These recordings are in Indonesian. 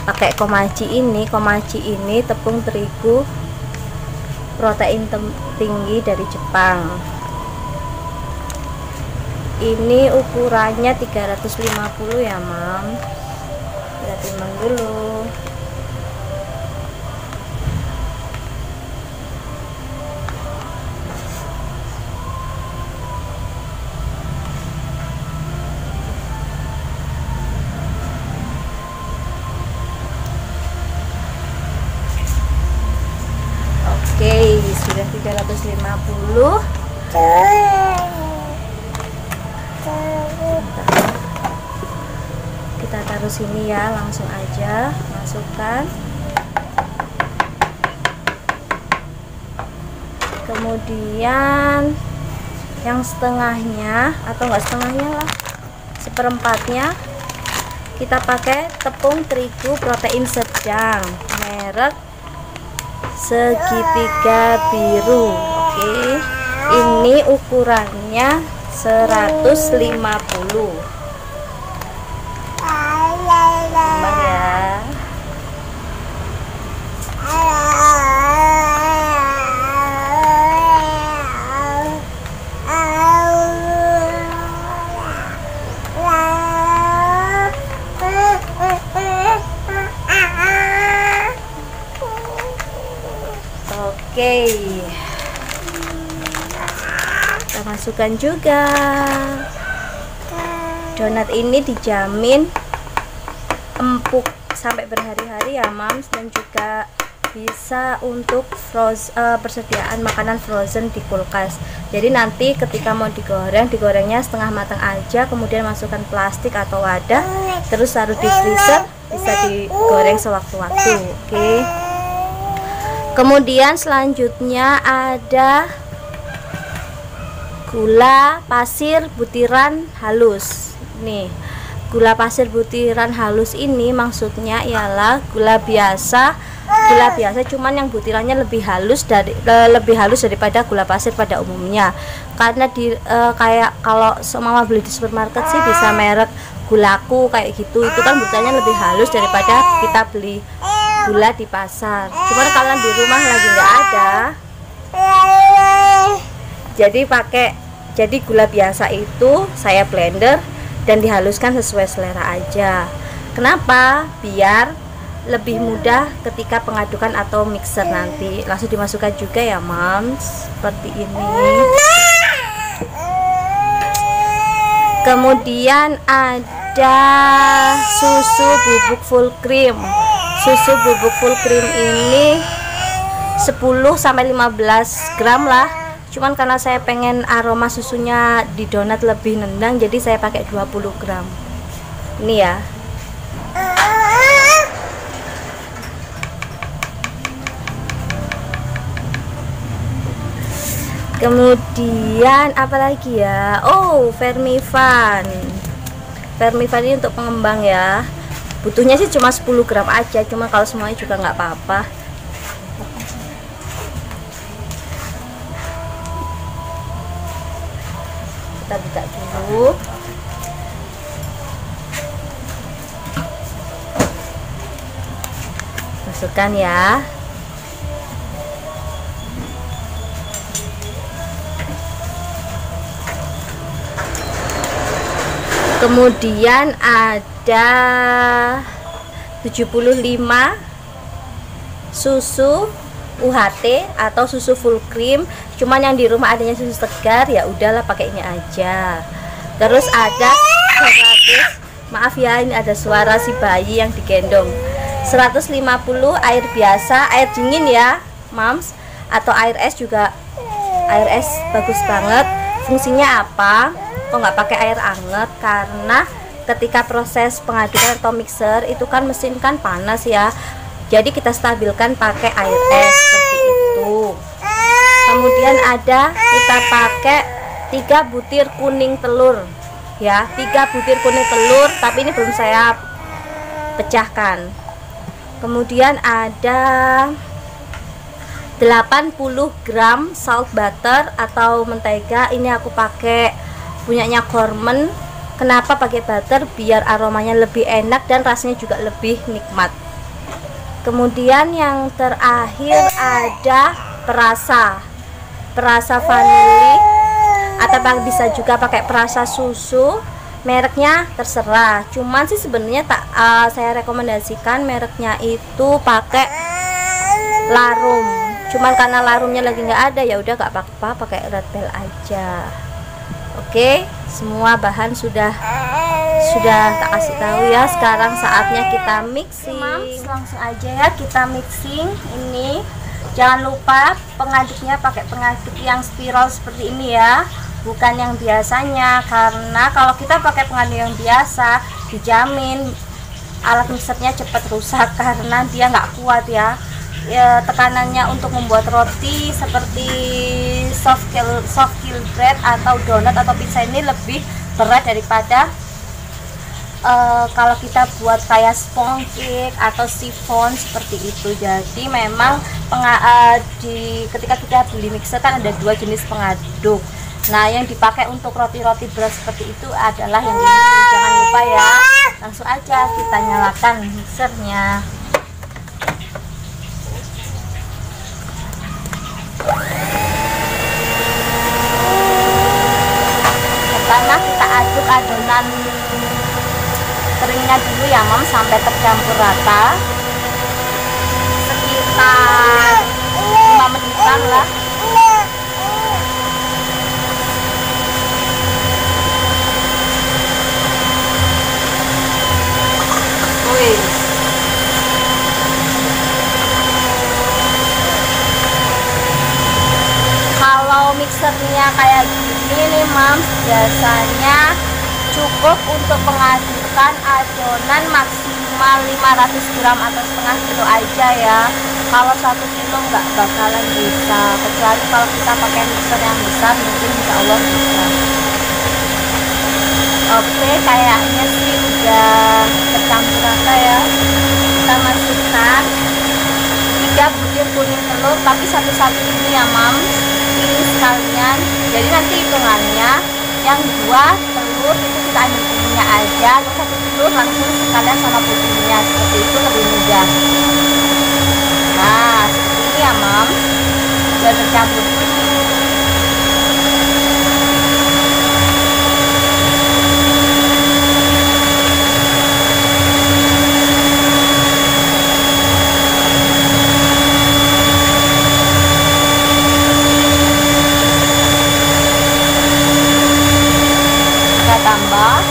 pakai komachi ini tepung terigu protein tinggi dari Jepang. Ini ukurannya 350 ya mam, kita timbang dulu. Oke, sudah 350. Kita taruh sini ya, langsung aja masukkan. Kemudian yang setengahnya, atau enggak setengahnya lah, seperempatnya kita pakai tepung terigu protein sedang merek Segitiga Biru. Oke, ini ukurannya 150. Tambah ya. Oke, kita masukkan juga. Donat ini dijamin empuk sampai berhari-hari ya mams, dan juga bisa untuk persediaan makanan frozen di kulkas. Jadi nanti ketika mau digoreng, digorengnya setengah matang aja, kemudian masukkan plastik atau wadah, terus taruh di freezer, bisa digoreng sewaktu-waktu. Oke. Kemudian selanjutnya ada gula pasir butiran halus. Nih, gula pasir butiran halus ini maksudnya ialah gula biasa cuman yang butirannya lebih halus daripada gula pasir pada umumnya. Karena kayak kalau mama beli di supermarket sih bisa merek Gulaku kayak gitu, itu kan butirannya lebih halus daripada kita beli gula di pasar. Cuman kalau di rumah lagi nggak ada, jadi gula biasa itu saya blender dan dihaluskan sesuai selera aja. Kenapa? Biar lebih mudah ketika pengadukan atau mixer nanti. Langsung dimasukkan juga ya mams, seperti ini. Kemudian ada susu bubuk full cream. Susu bubuk full cream ini 10-15 gram lah. Cuman karena saya pengen aroma susunya di donat lebih nendang, jadi saya pakai 20 gram. Ini ya. Kemudian apa lagi ya? Oh, Vermifan. Vermifan ini untuk pengembang ya. Butuhnya sih cuma 10 gram aja, cuma kalau semuanya juga nggak apa-apa. Kita buka dulu. Masukkan ya. Kemudian ada 75 susu UHT atau susu full cream. Cuman yang di rumah adanya susu segar, ya udahlah pakai ini aja. Terus ada 100, maaf ya ini ada suara si bayi yang digendong. 150 air biasa, air dingin ya mams, atau air es juga. Air es bagus banget. Fungsinya apa? Kok nggak pakai air anget? Karena ketika proses pengadukan atau mixer itu kan mesin kan panas ya, jadi kita stabilkan pakai air es seperti itu. Kemudian ada kita pakai 3 butir kuning telur ya, 3 butir kuning telur, tapi ini belum saya pecahkan. Kemudian ada 80 gram salt butter atau mentega. Ini aku pakai punyanya Gourmet. Kenapa pakai butter? Biar aromanya lebih enak dan rasanya juga lebih nikmat. Kemudian yang terakhir ada perasa vanili, atau bisa juga pakai perasa susu. Mereknya terserah, cuman sih sebenarnya saya rekomendasikan mereknya itu pakai Larum. Cuman karena Larumnya lagi nggak ada, ya udah nggak apa-apa, pakai Red Bell aja. Oke, semua bahan sudah tak kasih tahu ya. Sekarang saatnya kita mixing. Langsung aja ya kita mixing. Ini jangan lupa pengaduknya pakai pengaduk yang spiral seperti ini ya, bukan yang biasanya, karena kalau kita pakai pengaduk yang biasa dijamin alat mixernya cepat rusak karena dia nggak kuat ya. Tekanannya untuk membuat roti seperti soft kill bread atau donat atau pizza ini lebih berat daripada kalau kita buat kayak sponge cake atau chiffon seperti itu. Jadi memang ketika kita beli mixer kan ada dua jenis pengaduk. Nah, yang dipakai untuk roti-roti berat seperti itu adalah yang ini. Jangan lupa ya. Langsung aja kita nyalakan mixernya. Pertama kita aduk adonan keringnya dulu ya Mam, sampai tercampur rata sekitar 5 menitan lah. Kalau mixernya kayak gini nih Mam, biasanya cukup untuk pengadukan adonan maksimal 500 gram atau setengah kilo aja ya. Kalau 1 kilo nggak bakalan bisa, kecuali kalau kita pakai mixer yang besar mungkin insya Allah bisa. Oke, kayaknya sih udah tercampur rata ya. Kita masukkan 3 butir kuning telur, tapi satu-satu ini ya Mam, ini sekalian. Jadi nanti hitungannya yang 2 telur itu kita ambil kuningnya aja, terus 1 telur langsung sekalian sama putihnya, seperti itu lebih mudah. Nah, seperti ini ya Mam, sudah tercampur. Kita tambah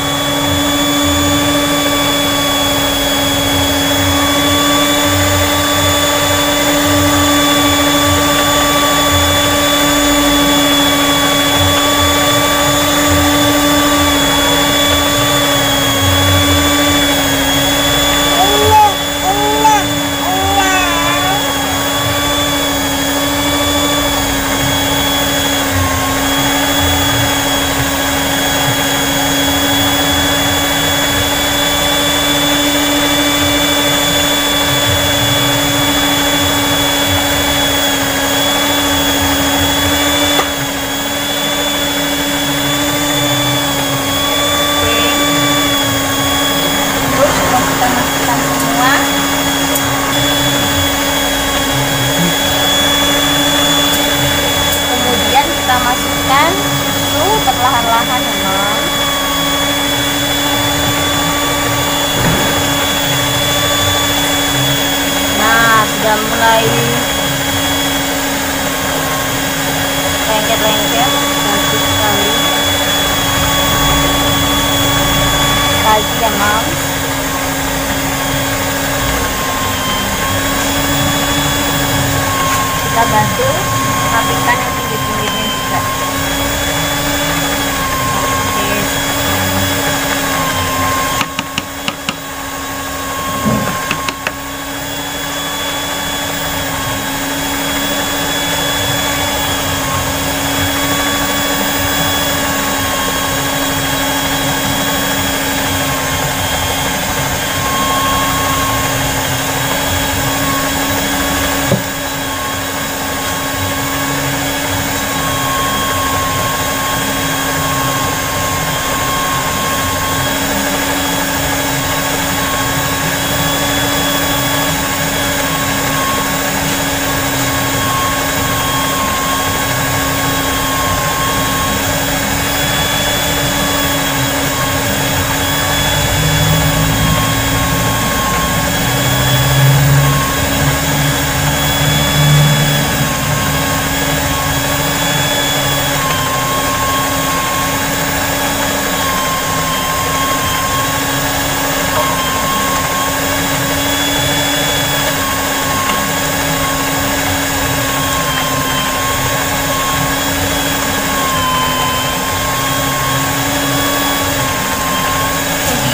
perlahan-lahan ya Mam. Nah, sudah mulai lengket-lengket, bagus sekali. Lagi ya Mam. Kita bantu rapikan yang pinggir-pinggirnya juga.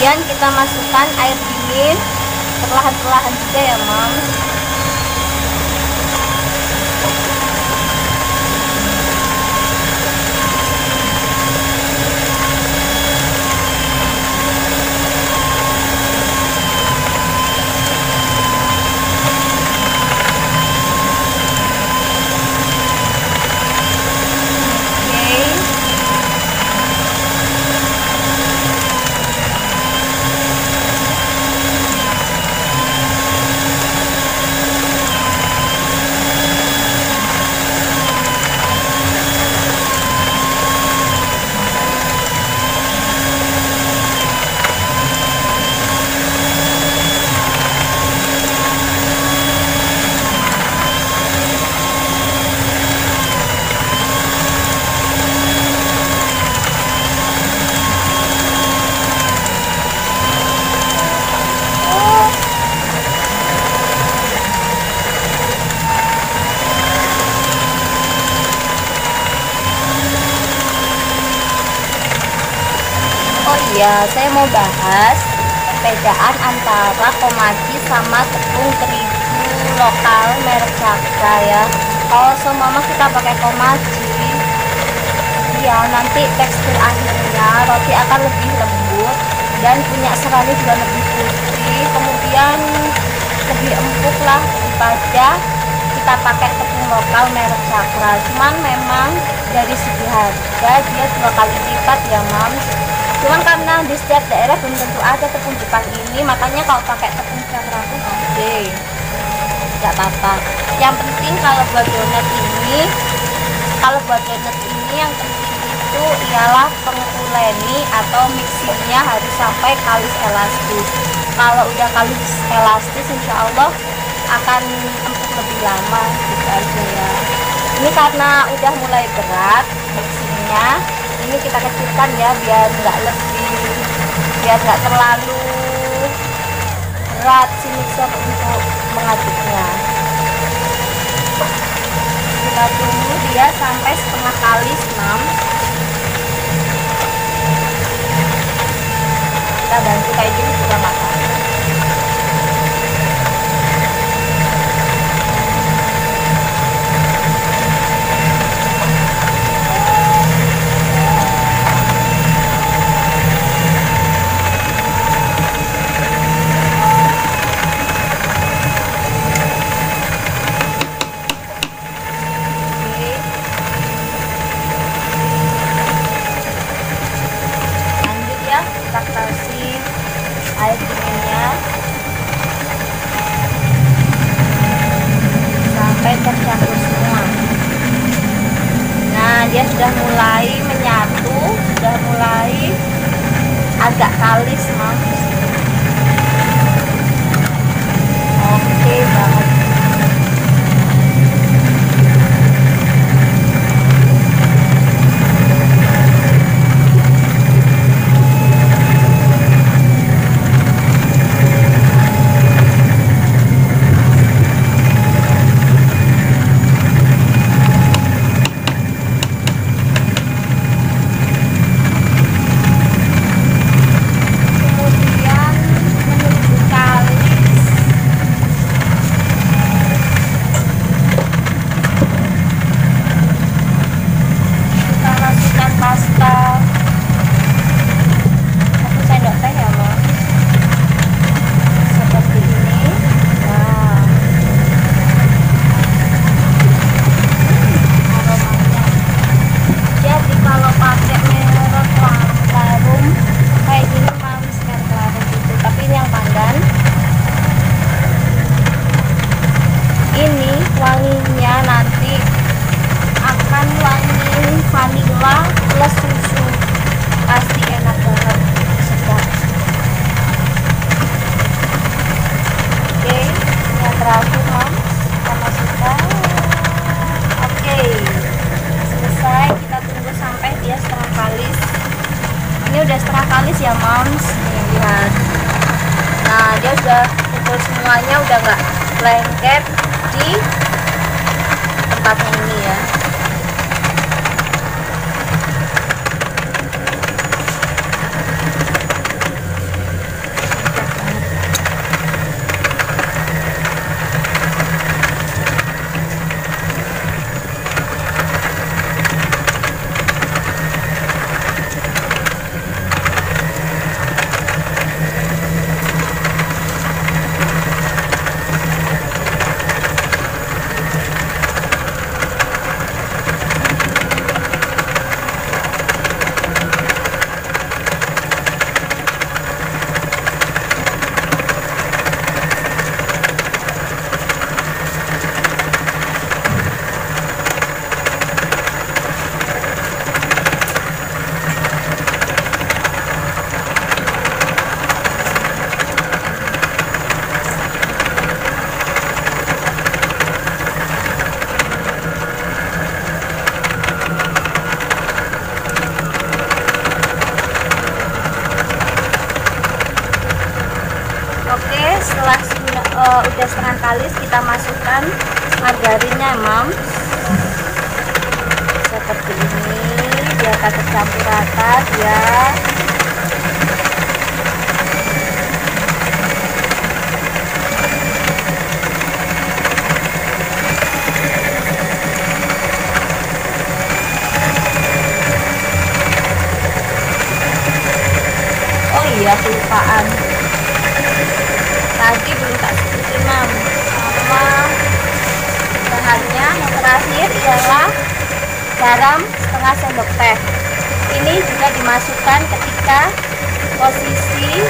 Kemudian kita masukkan air dingin perlahan-lahan juga ya Moms. Ya, saya mau bahas perbedaan antara komaji sama tepung terigu lokal merek Cakra ya. Kalau semua kita pakai komaji, ya nanti tekstur akhirnya roti akan lebih lembut dan punya serani juga lebih putih, kemudian lebih empuk lah daripada kita pakai tepung lokal merek Cakra. Cuman memang dari segi harga dia 2 kali lipat ya Moms. Cuman karena di setiap daerah belum tentu ada tepung Jepang ini, makanya kalau pakai tepung Cakra pun oke, nggak apa-apa. Yang penting kalau buat donat ini yang penting itu ialah penguleni atau mixingnya harus sampai kalis elastis. Kalau udah kalis elastis, insya Allah akan empuk lebih lama gitu aja ya. Ini karena udah mulai berat mixingnya, ini kita kecilkan ya biar nggak terlalu berat si mixer untuk mengaduknya. Kita tunggu dia sampai setengah kalis Moms. Kita bantu kayak gini juga matang. Kita kasih air dinginnya sampai tercampur semua. Nah, dia sudah mulai menyatu, sudah mulai agak kalis Moms. Oke banget. Ya Moms, nih lihat. Nah, dia udah kumpul semuanya, udah nggak lengket di tempatnya ini ya. udah setengah kalis, kita masukkan margarinnya, Mams. Seperti ini, biar tercampur rata ya. Oh iya, kelupaan. Tadi belum tak sebutin, Mam. Sama bahannya yang terakhir ialah garam setengah sendok teh. Ini juga dimasukkan ketika posisi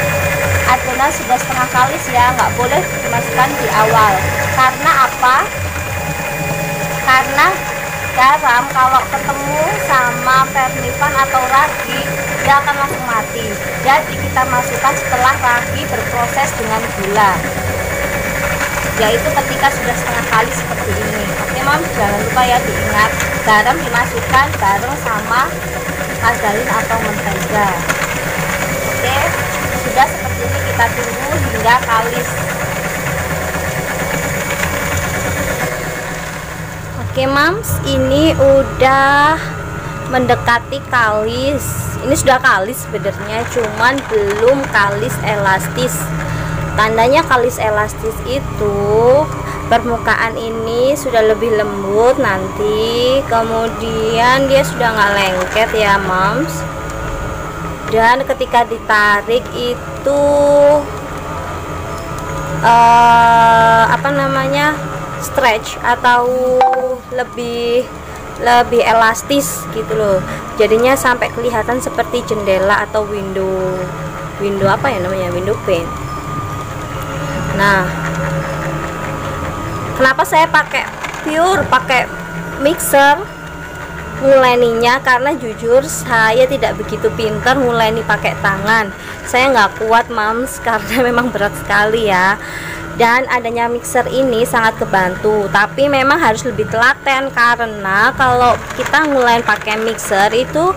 adonan sudah setengah kalis ya, nggak boleh dimasukkan di awal. Karena apa? Karena garam kalau ketemu sama vermifan atau ragi, dia akan langsung mati. Jadi kita masukkan setelah ragi berproses dengan gula, yaitu ketika sudah setengah kali seperti ini. Oke, Mam, jangan lupa ya diingat, garam dimasukkan bareng sama margarin atau mentega. Oke, sudah seperti ini, kita tunggu hingga kalis. Oke, Mams, ini udah mendekati kalis. Ini sudah kalis sebenarnya, cuman belum kalis elastis. Tandanya kalis elastis itu permukaan ini sudah lebih lembut nanti, kemudian dia sudah nggak lengket ya, Mams. Dan ketika ditarik itu stretch atau lebih elastis gitu loh, jadinya sampai kelihatan seperti jendela atau window apa ya namanya, window pane. Nah, kenapa saya pakai mixer nguleninya? Karena jujur saya tidak begitu pintar nguleni pakai tangan, saya nggak kuat, Mams, karena memang berat sekali ya. Dan adanya mixer ini sangat kebantu, tapi memang harus lebih telaten, karena kalau kita nguleni pakai mixer itu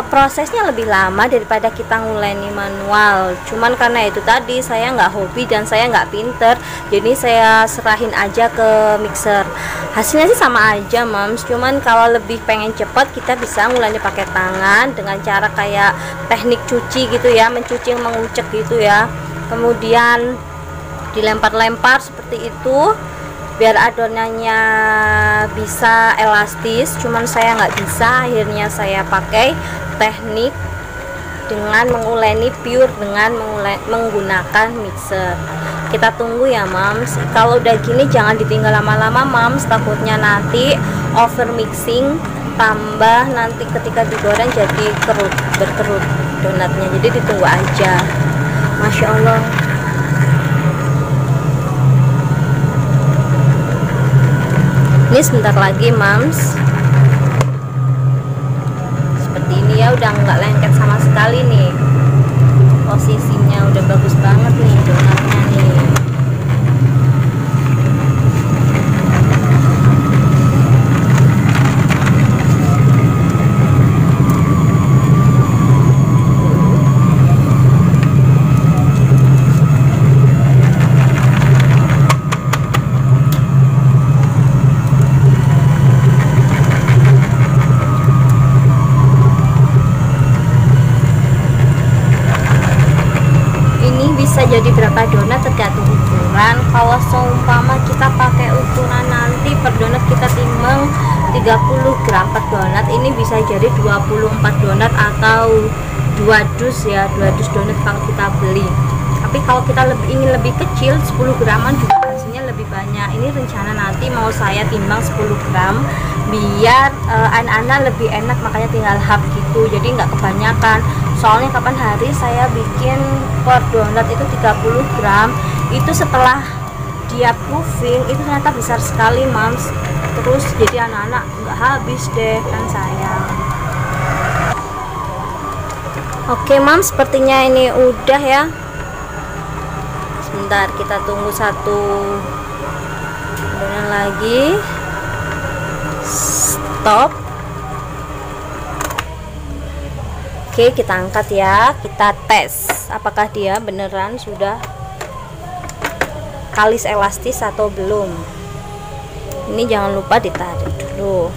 prosesnya lebih lama daripada kita nguleni manual. Cuman karena itu tadi saya nggak hobi dan saya nggak pinter, jadi saya serahin aja ke mixer. Hasilnya sih sama aja, Mams, cuman kalau lebih pengen cepet kita bisa nguleni pakai tangan dengan cara kayak teknik cuci gitu ya, mencuci mengucek gitu ya, kemudian dilempar-lempar seperti itu biar adonannya bisa elastis. Cuman saya nggak bisa, akhirnya saya pakai teknik dengan menguleni pure dengan menggunakan mixer. Kita tunggu ya, Mams. Kalau udah gini jangan ditinggal lama-lama, Mams, takutnya nanti over mixing, tambah nanti ketika digoreng jadi berkerut donatnya. Jadi ditunggu aja. Masya Allah. Ini sebentar lagi, Mams. Seperti ini ya, udah nggak lengket sama sekali nih. Posisinya udah bagus banget nih donatnya nih. Bisa jadi berapa donat tergantung ukuran. Kalau seumpama kita pakai ukuran nanti per donat kita timbang 30 gram per donat, ini bisa jadi 24 donat atau 2 dus ya, 2 dus donat kalau kita beli. Tapi kalau kita ingin lebih kecil, 10 graman juga hasilnya lebih banyak. Ini rencana nanti mau saya timbang 10 gram biar anak-anak lebih enak, makanya tinggal half gitu, jadi nggak kebanyakan. Soalnya kapan hari saya bikin per donat itu 30 gram, itu setelah dia proofing itu ternyata besar sekali, Mams. Terus jadi anak-anak nggak habis deh, kan sayang. Oke, Mams, sepertinya ini udah ya. Sebentar, kita tunggu satu donat lagi. Stop. Oke, kita angkat ya, kita tes apakah dia beneran sudah kalis elastis atau belum. Ini jangan lupa ditarik dulu.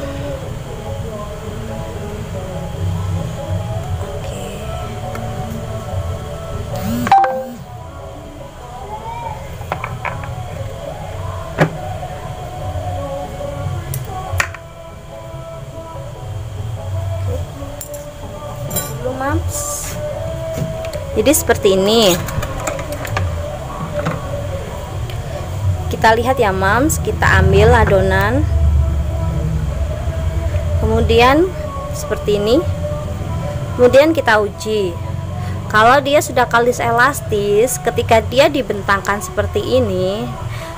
Jadi seperti ini. Kita lihat ya Mams, kita ambil adonan. Kemudian seperti ini. Kemudian kita uji. Kalau dia sudah kalis elastis, ketika dia dibentangkan seperti ini,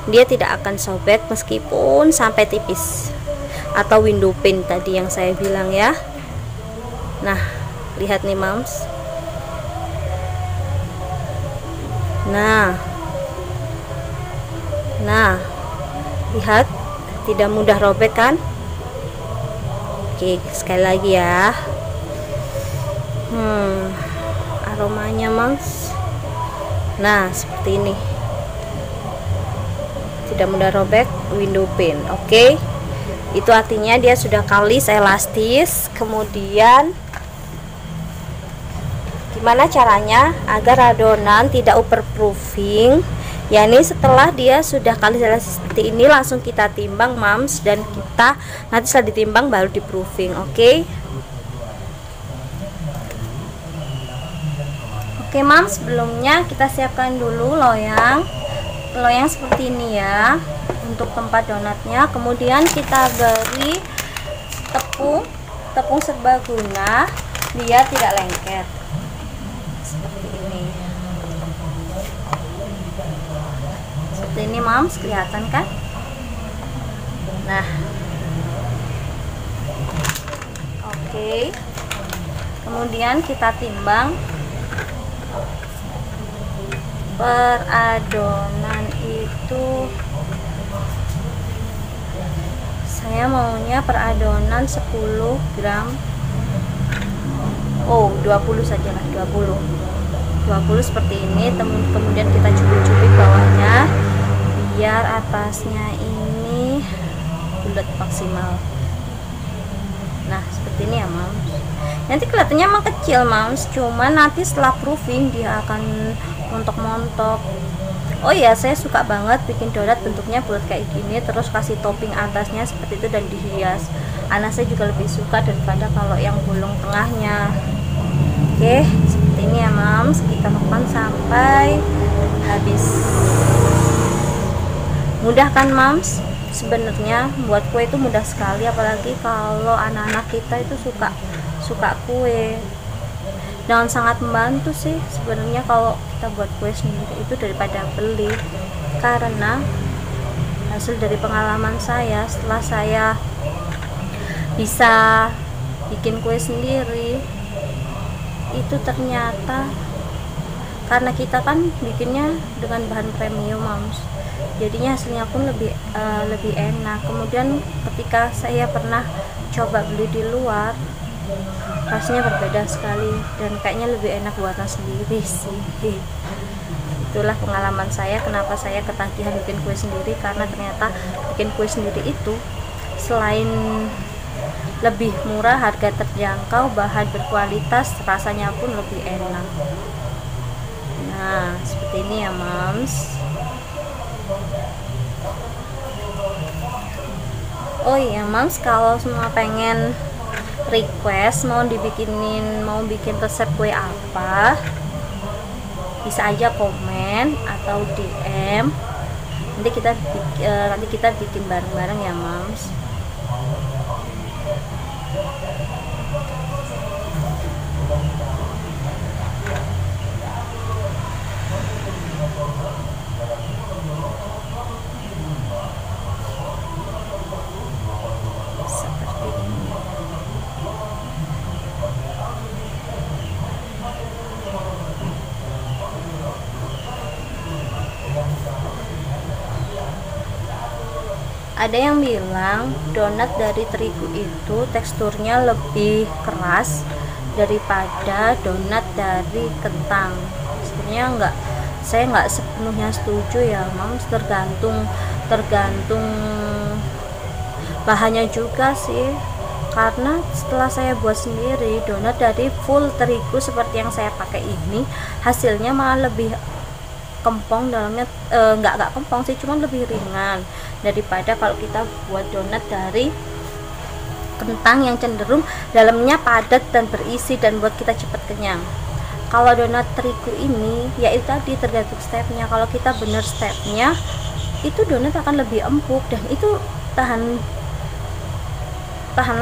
dia tidak akan sobek meskipun sampai tipis. Atau window pane tadi yang saya bilang ya. Nah, lihat nih Mams. Nah, lihat, tidak mudah robek kan? Oke, sekali lagi ya. Aromanya Mams. Nah, seperti ini. Tidak mudah robek, window pane. Oke. Itu artinya dia sudah kalis elastis. Kemudian gimana caranya agar adonan tidak overproofing, yakni setelah dia sudah kalis elastis seperti ini langsung kita timbang Mams, dan kita nanti setelah ditimbang baru di proofing. Oke Mams, sebelumnya kita siapkan dulu loyang seperti ini ya untuk tempat donatnya. Kemudian kita beri tepung serbaguna biar tidak lengket. Seperti ini Mams, kelihatan kan? Nah, oke. Kemudian kita timbang per adonan itu. Saya maunya per adonan 10 gram. Oh, 20 saja lah, 20 seperti ini. Kemudian kita cubit-cubit bawahnya biar atasnya ini bulat maksimal. Nah, seperti ini ya Mams. Nanti kelihatannya emang kecil Mams, cuman nanti setelah proofing dia akan montok-montok. Oh iya, saya suka banget bikin donat bentuknya bulat kayak gini, terus kasih topping atasnya seperti itu dan dihias. Anak saya juga lebih suka daripada kalau yang bolong tengahnya. Oke, seperti ini ya Mams, kita makan sampai habis. Mudah kan Mams? Sebenarnya buat kue itu mudah sekali, apalagi kalau anak-anak kita itu suka kue, dan sangat membantu sih sebenarnya kalau kita buat kue sendiri itu daripada beli. Karena hasil dari pengalaman saya, setelah saya bisa bikin kue sendiri, itu ternyata karena kita kan bikinnya dengan bahan premium Mams, jadinya hasilnya pun lebih enak. Kemudian ketika saya pernah coba beli di luar, rasanya berbeda sekali dan kayaknya lebih enak buatan sendiri sih. Itulah pengalaman saya kenapa saya ketagihan bikin kue sendiri, karena ternyata bikin kue sendiri itu selain lebih murah, harga terjangkau, bahan berkualitas, rasanya pun lebih enak. Nah, seperti ini ya Mams. Oh iya Mams, kalau semua pengen request mau bikin resep kue apa, bisa aja komen atau DM. Nanti kita bikin bareng-bareng ya Mams. Ada yang bilang donat dari terigu itu teksturnya lebih keras daripada donat dari kentang. Sebenarnya enggak, saya nggak sepenuhnya setuju ya Mams, tergantung bahannya juga sih, karena setelah saya buat sendiri donat dari full terigu seperti yang saya pakai ini, hasilnya malah lebih kempong dalamnya, nggak kempong sih, cuman lebih ringan daripada kalau kita buat donat dari kentang yang cenderung dalamnya padat dan berisi dan buat kita cepat kenyang. Kalau donat terigu ini ya itu tadi tergantung stepnya. Kalau kita bener stepnya, itu donat akan lebih empuk dan itu tahan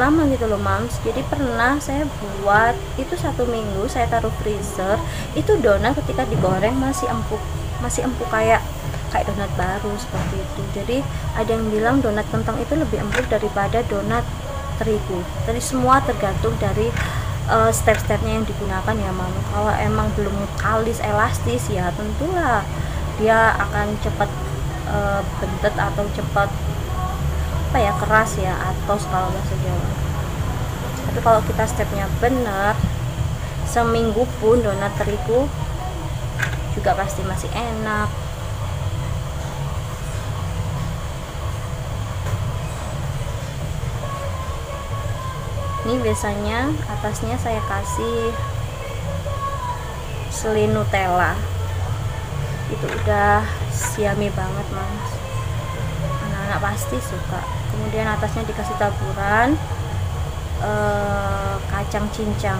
lama gitu loh Mams. Jadi pernah saya buat itu 1 minggu, saya taruh freezer, itu donat ketika digoreng masih empuk kayak donat baru seperti itu. Jadi ada yang bilang donat kentang itu lebih empuk daripada donat terigu. Jadi semua tergantung dari step-stepnya yang digunakan ya Mam. Kalau emang belum kalis elastis ya tentulah dia akan cepat bentet atau cepat keras ya, atau kalau bahasa Jawa. Tapi kalau kita stepnya benar, seminggu pun donat terigu juga pasti masih enak. Ini biasanya atasnya saya kasih selai Nutella, itu udah yummy banget Mas, anak-anak pasti suka. Kemudian atasnya dikasih taburan kacang cincang.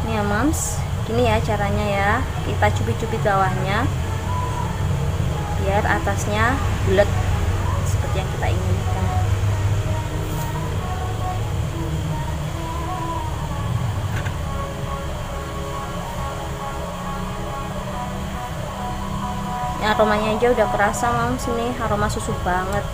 Ini ya Mams, gini ya caranya ya, kita cubit-cubit bawahnya biar atasnya bulat seperti yang kita inginkan. Ini aromanya aja udah kerasa Mams, nih aroma susu banget.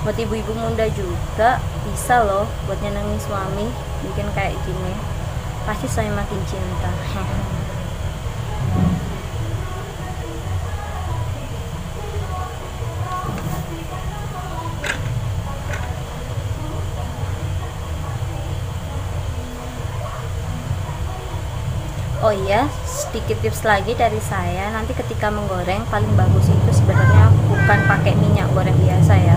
Buat ibu-ibu muda juga bisa loh buat nyenengin suami, bikin kayak gini pasti saya makin cinta. Oh iya, sedikit tips lagi dari saya, nanti ketika menggoreng paling bagus itu sebenarnya bukan pakai minyak goreng biasa ya,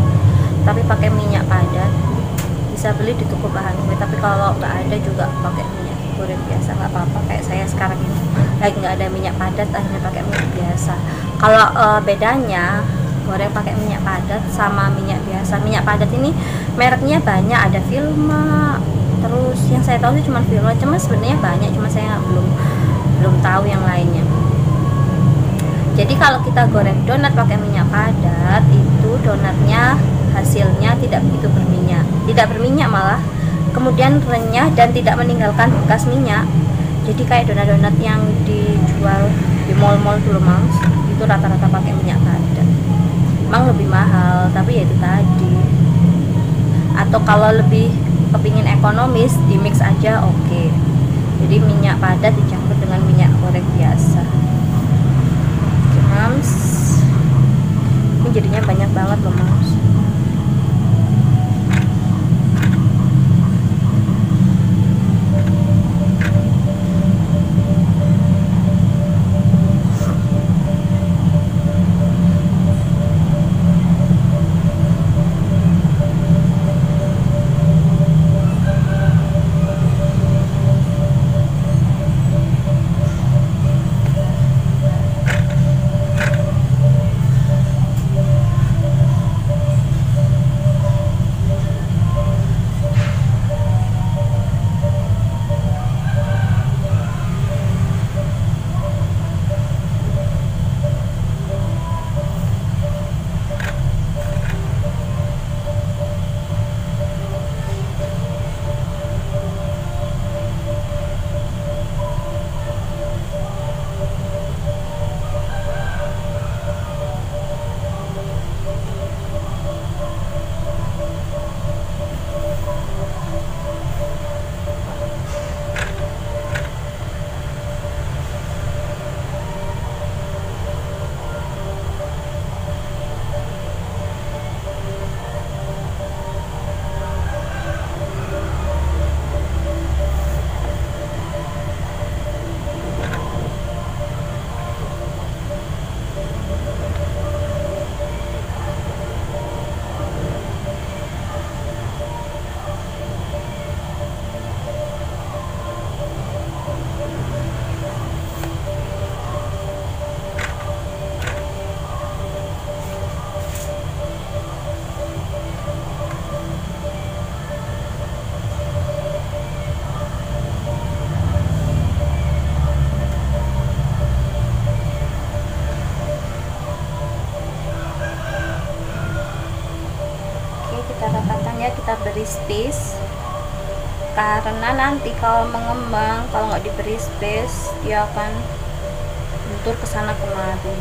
tapi pakai minyak padat. Bisa beli di toko bahan kue, tapi kalau nggak ada juga pakai minyak goreng biasa nggak apa-apa. Kayak saya sekarang ini lagi nggak ada minyak padat, akhirnya pakai minyak biasa. Kalau bedanya goreng pakai minyak padat sama minyak biasa, minyak padat ini mereknya banyak, ada Vilma, terus yang saya tahu sih cuma Vilma, cuma sebenarnya banyak, cuma saya belum tahu yang lainnya. Jadi kalau kita goreng donat pakai minyak padat, itu donatnya hasilnya tidak begitu berminyak malah, kemudian renyah dan tidak meninggalkan bekas minyak. Jadi kayak donat-donat yang dijual di mall-mall dulu Mams, itu rata-rata pakai minyak padat. Emang lebih mahal, tapi ya itu tadi. Atau kalau lebih kepingin ekonomis, di mix aja oke. Jadi minyak padat dicampur dengan minyak goreng biasa. Mams, ini jadinya banyak banget loh Mams. Kita ratakan ya, kita beri space karena nanti kalau mengembang, kalau nggak diberi space dia akan luntur ke sana kemari.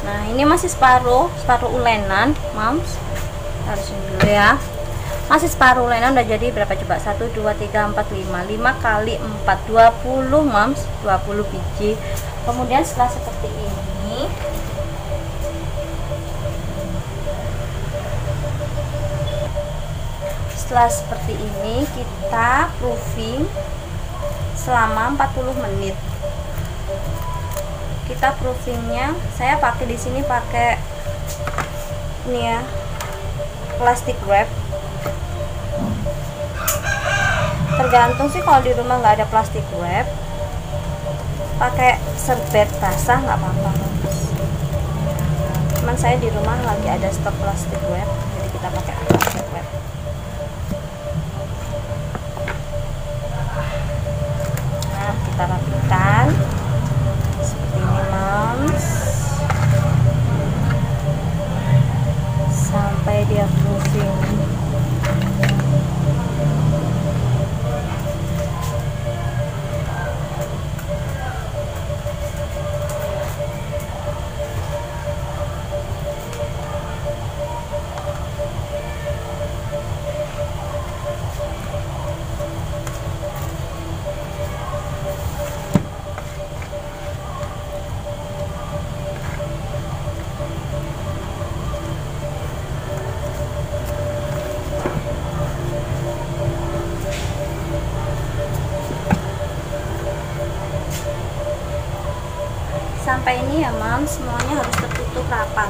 Nah, ini masih separuh ulenan, Mams. Harus dulu ya. Masih separuh ulenan, udah jadi berapa coba? 1 2 3 4 5 kali 4 20, Mams. 20 biji. Kemudian setelah seperti ini, setelah seperti ini kita proofing selama 40 menit. Kita proofingnya, saya pakai di sini pakai ini ya, plastik wrap. Tergantung sih, kalau di rumah nggak ada plastik wrap, pakai serbet basah nggak apa-apa. Cuman saya di rumah lagi ada stok plastik wrap, jadi kita pakai plastik wrap. Kita rapikan seperti ini, Mams, sampai dia proofing. Sampai ini ya, Mam, semuanya harus tertutup rapat.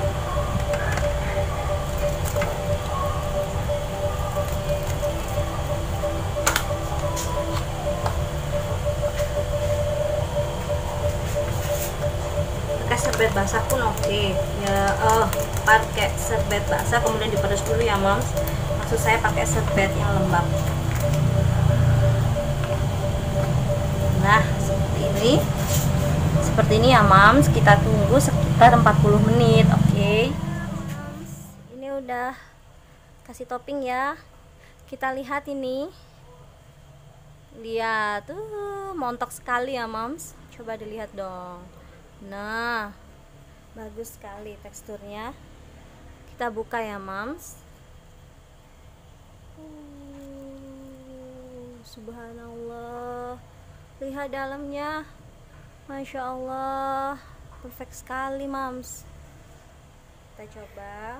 Pakai serbet basah pun oke ya. Pakai serbet basah kemudian diperes dulu ya, Mam. Maksud saya pakai serbet yang lembab. Nah, seperti ini ya, Mams. Kita tunggu sekitar 40 menit. Oke. Ini udah kasih topping ya. Kita lihat ini. Lihat tuh, montok sekali ya, Mams. Coba dilihat dong. Nah, bagus sekali teksturnya. Kita buka ya, Mams. Subhanallah. Lihat dalamnya. Masya Allah, perfect sekali, Mams. Kita coba.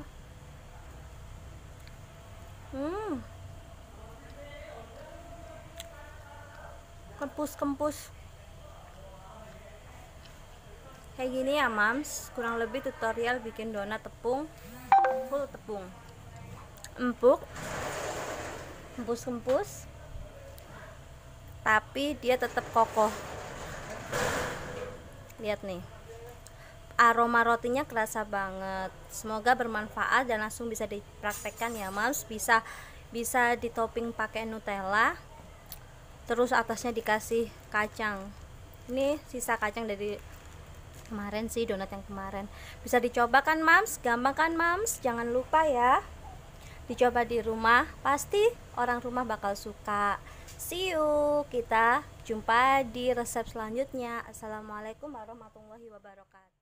Kempus kayak gini ya, Mams. Kurang lebih tutorial bikin donat tepung, full tepung, empuk, kempus, tapi dia tetap kokoh. Lihat nih, aroma rotinya kerasa banget. Semoga bermanfaat dan langsung bisa dipraktekkan ya, Mams. Bisa ditopping pakai Nutella, terus atasnya dikasih kacang. Ini sisa kacang dari kemarin sih, donat yang kemarin. Bisa dicoba kan, Mams? Gampang kan, Mams? Jangan lupa ya, dicoba di rumah, pasti orang rumah bakal suka. See you, kita jumpa di resep selanjutnya. Assalamualaikum warahmatullahi wabarakatuh.